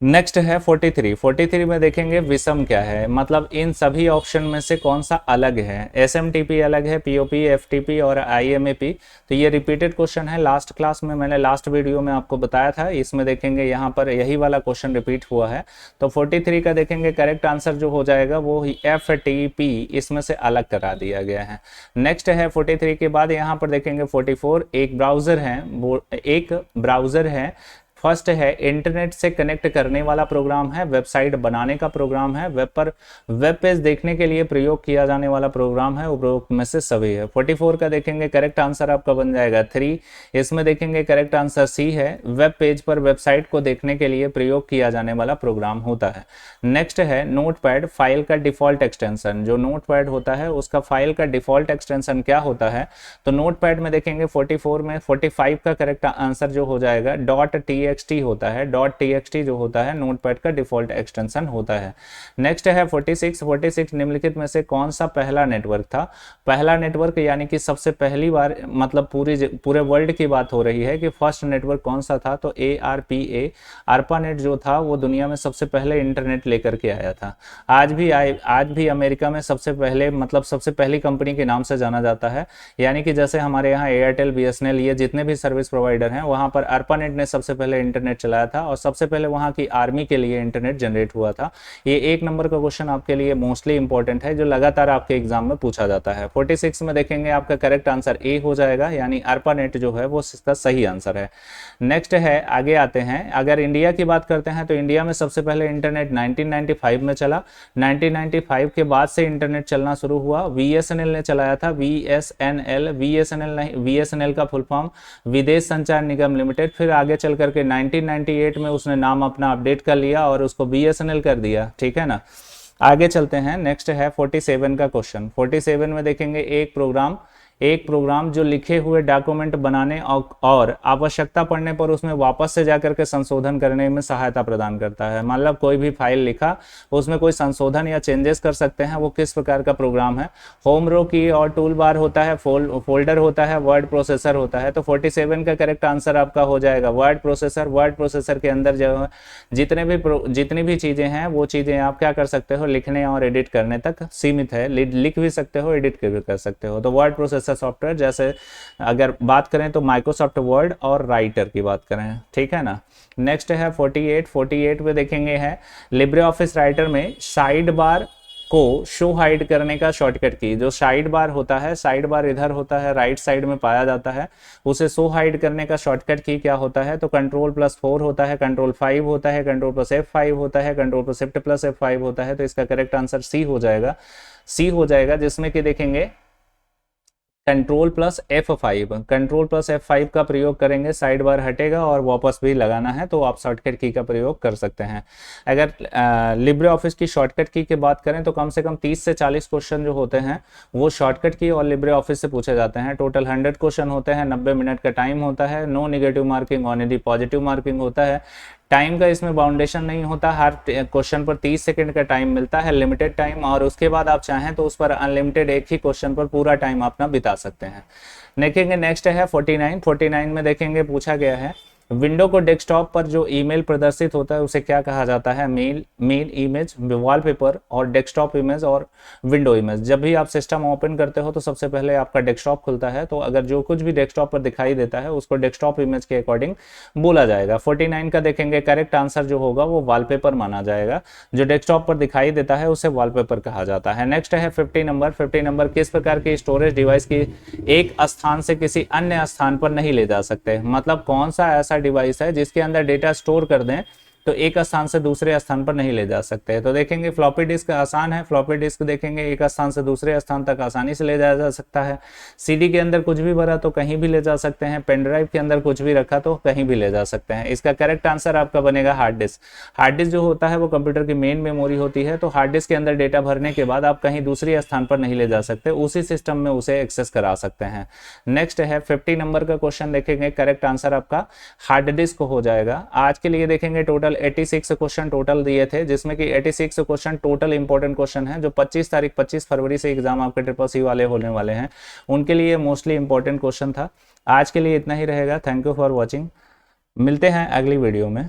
A: नेक्स्ट है 43 में देखेंगे विषम क्या है, मतलब इन सभी ऑप्शन में से कौन सा अलग है। SMTP अलग है, POP, FTP और IMAP। तो ये रिपीटेड क्वेश्चन है, लास्ट क्लास में मैंने लास्ट वीडियो में आपको बताया था। इसमें देखेंगे यहाँ पर यही वाला क्वेश्चन रिपीट हुआ है। तो 43 का देखेंगे करेक्ट आंसर जो हो जाएगा वो FTP इसमें से अलग करा दिया गया है। नेक्स्ट है 43 के बाद यहाँ पर देखेंगे 44, एक ब्राउजर है। फर्स्ट है इंटरनेट से कनेक्ट करने वाला प्रोग्राम है, वेबसाइट बनाने का प्रोग्राम है, वेब पर वेब पेज देखने के लिए प्रयोग किया जाने वाला प्रोग्राम है, उपरोक्त में से सभी है। 44 का देखेंगे करेक्ट आंसर आपका बन जाएगा 3। इसमें देखेंगे करेक्ट आंसर C है, वेब पेज पर वेबसाइट को देखने के लिए प्रयोग किया जाने वाला प्रोग्राम होता है। नेक्स्ट है नोटपैड, फाइल का डिफॉल्ट एक्सटेंशन। जो नोटपैड होता है उसका फाइल का डिफॉल्ट एक्सटेंशन क्या होता है, तो नोटपैड में देखेंगे 44 में 45 का करेक्ट आंसर जो हो जाएगा .txt होता है। .txt जो होता है नोटपैड का डिफॉल्ट एक्सटेंशन होता है। नेक्स्ट है 46 निम्नलिखित में से कौन सा पहला नेटवर्क था। पहला नेटवर्क यानी कि सबसे पहली बार, मतलब पूरे वर्ल्ड की बात हो रही है कि फर्स्ट नेटवर्क कौन सा था, तो ARPA, ARPANET जो था वो दुनिया में सबसे पहले इंटरनेट लेकर के आया था। आज भी अमेरिका में सबसे पहले, मतलब सबसे पहली कंपनी के नाम से जाना जाता है। यानी कि जैसे हमारे यहाँ एयरटेल, BSNL, ये जितने भी सर्विस प्रोवाइडर हैं वहाँ पर ARPANET ने सबसे पहले इंटरनेट चलाया था, और सबसे पहले वहाँ की आर्मी के लिए इंटरनेट जनरेट हुआ था। ये 1 नंबर का क्वेश्चन आपके लिए मोस्टली इंपॉर्टेंट है, जो लगातार आपके एग्जाम में पूछा जाता है। 46 में देखेंगे आपका करेक्ट आंसर A हो जाएगा, यानी ARPANET जो है वो इसका सही आंसर है। नेक्स्ट है, आगे आते हैं, अगर इंडिया की बात करते हैं तो इंडिया में सबसे पहले इंटरनेट 1995 में चला। 1995 के बाद से इंटरनेट चलना शुरू हुआ। BSNL ने चलाया था, BSNL का फुल फॉर्म विदेश संचार निगम लिमिटेड। फिर आगे चल करके 1998 में उसने नाम अपना अपडेट कर लिया और उसको BSNL कर दिया, ठीक है ना। आगे चलते हैं, नेक्स्ट है 47 का क्वेश्चन। 47 में देखेंगे एक प्रोग्राम जो लिखे हुए डॉक्यूमेंट बनाने और आवश्यकता पड़ने पर उसमें वापस से जाकर के संशोधन करने में सहायता प्रदान करता है। मतलब कोई भी फाइल लिखा, उसमें कोई संशोधन या चेंजेस कर सकते हैं, वो किस प्रकार का प्रोग्राम है। होम रो की और टूल बार होता है, फोल्डर होता है, वर्ड प्रोसेसर होता है। तो 47 का करेक्ट आंसर आपका हो जाएगा वर्ड प्रोसेसर। वर्ड प्रोसेसर के अंदर जो जितनी भी चीज़ें हैं वो चीज़ें आप क्या कर सकते हो, लिखने और एडिट करने तक सीमित है। लिख भी सकते हो, एडिट भी कर सकते हो। तो वर्ड प्रोसेसर सॉफ्टवेयर, जैसे अगर बात करें तो माइक्रोसॉफ्ट वर्ड और राइटर की बात करें, ठीक है ना। नेक्स्ट है 48 में देखेंगे है लिब्रे ऑफिस राइटर में साइड बार को शो हाइड करने का शॉर्टकट की। जो साइड बार होता है, साइड बार इधर होता है, राइट साइड में पाया जाता है, उसे शो हाइड करने का शॉर्टकट की क्या होता है, तो Ctrl+4 होता है, Ctrl+5 होता है, Ctrl+F5 होता है, Ctrl+Shift+F5 होता है। तो इसका करेक्ट आंसर सी हो जाएगा, जिसमें कि देखेंगे Ctrl+F5 का प्रयोग करेंगे, साइड बार हटेगा और वापस भी लगाना है तो आप शॉर्टकट की का प्रयोग कर सकते हैं। अगर लिब्रे ऑफिस की शॉर्टकट की बात करें तो कम से कम 30 से 40 क्वेश्चन जो होते हैं वो शॉर्टकट की और लिब्रे ऑफिस से पूछे जाते हैं। टोटल 100 क्वेश्चन होते हैं, 90 मिनट का टाइम होता है, no negative marking only positive marking होता है। टाइम का इसमें बाउंडेशन नहीं होता, हर क्वेश्चन पर 30 सेकंड का टाइम मिलता है, लिमिटेड टाइम, और उसके बाद आप चाहें तो उस पर अनलिमिटेड एक ही क्वेश्चन पर पूरा टाइम अपना बिता सकते हैं। देखेंगे नेक्स्ट है 49 में देखेंगे पूछा गया है विंडो को डेस्कटॉप पर जो ईमेल प्रदर्शित होता है उसे क्या कहा जाता है। मेल इमेज, वॉलपेपर और डेस्कटॉप इमेज और विंडो इमेज। जब भी आप सिस्टम ओपन करते हो तो सबसे पहले आपका डेस्कटॉप खुलता है, तो अगर जो कुछ भी डेस्कटॉप पर दिखाई देता है उसको डेस्कटॉप इमेज के अकॉर्डिंग बोला जाएगा। 49 का देखेंगे करेक्ट आंसर जो होगा वो वॉलपेपर माना जाएगा। जो डेस्कटॉप पर दिखाई देता है उसे वॉलपेपर कहा जाता है। नेक्स्ट है 50 नंबर किस प्रकार की स्टोरेज डिवाइस की एक स्थान से किसी अन्य स्थान पर नहीं ले जा सकते। मतलब कौन सा ऐसा डिवाइस है जिसके अंदर डेटा स्टोर कर दें तो एक स्थान से दूसरे स्थान पर नहीं ले जा सकते। तो देखेंगे फ्लॉपी डिस्क आसान है, फ्लॉपी डिस्क देखेंगे एक स्थान से दूसरे स्थान तक आसानी से ले जाया जा सकता है। सीडी के अंदर कुछ भी भरा तो कहीं भी ले जा सकते हैं, पेन ड्राइव के अंदर कुछ भी रखा तो कहीं भी ले जा सकते हैं। इसका करेक्ट आंसर आपका बनेगा हार्ड डिस्क। हार्ड डिस्क जो होता है वो कंप्यूटर की मेन मेमोरी होती है, तो हार्ड डिस्क के अंदर डेटा भरने के बाद आप कहीं दूसरे स्थान पर नहीं ले जा सकते, उसी सिस्टम में उसे एक्सेस करा सकते हैं। नेक्स्ट है 50 नंबर का क्वेश्चन देखेंगे, करेक्ट आंसर आपका हार्ड डिस्क हो जाएगा। आज के लिए देखेंगे टोटल 86 क्वेश्चन टोटल दिए थे, जिसमें कि 86 क्वेश्चन टोटल इंपॉर्टेंट क्वेश्चन है जो 25 फरवरी से एग्जाम आपके ट्रिपल वाले होने वाले हैं, उनके लिए मोस्टली इंपॉर्टेंट क्वेश्चन था। आज के लिए इतना ही रहेगा। थैंक यू फॉर वॉचिंग, मिलते हैं अगली वीडियो में।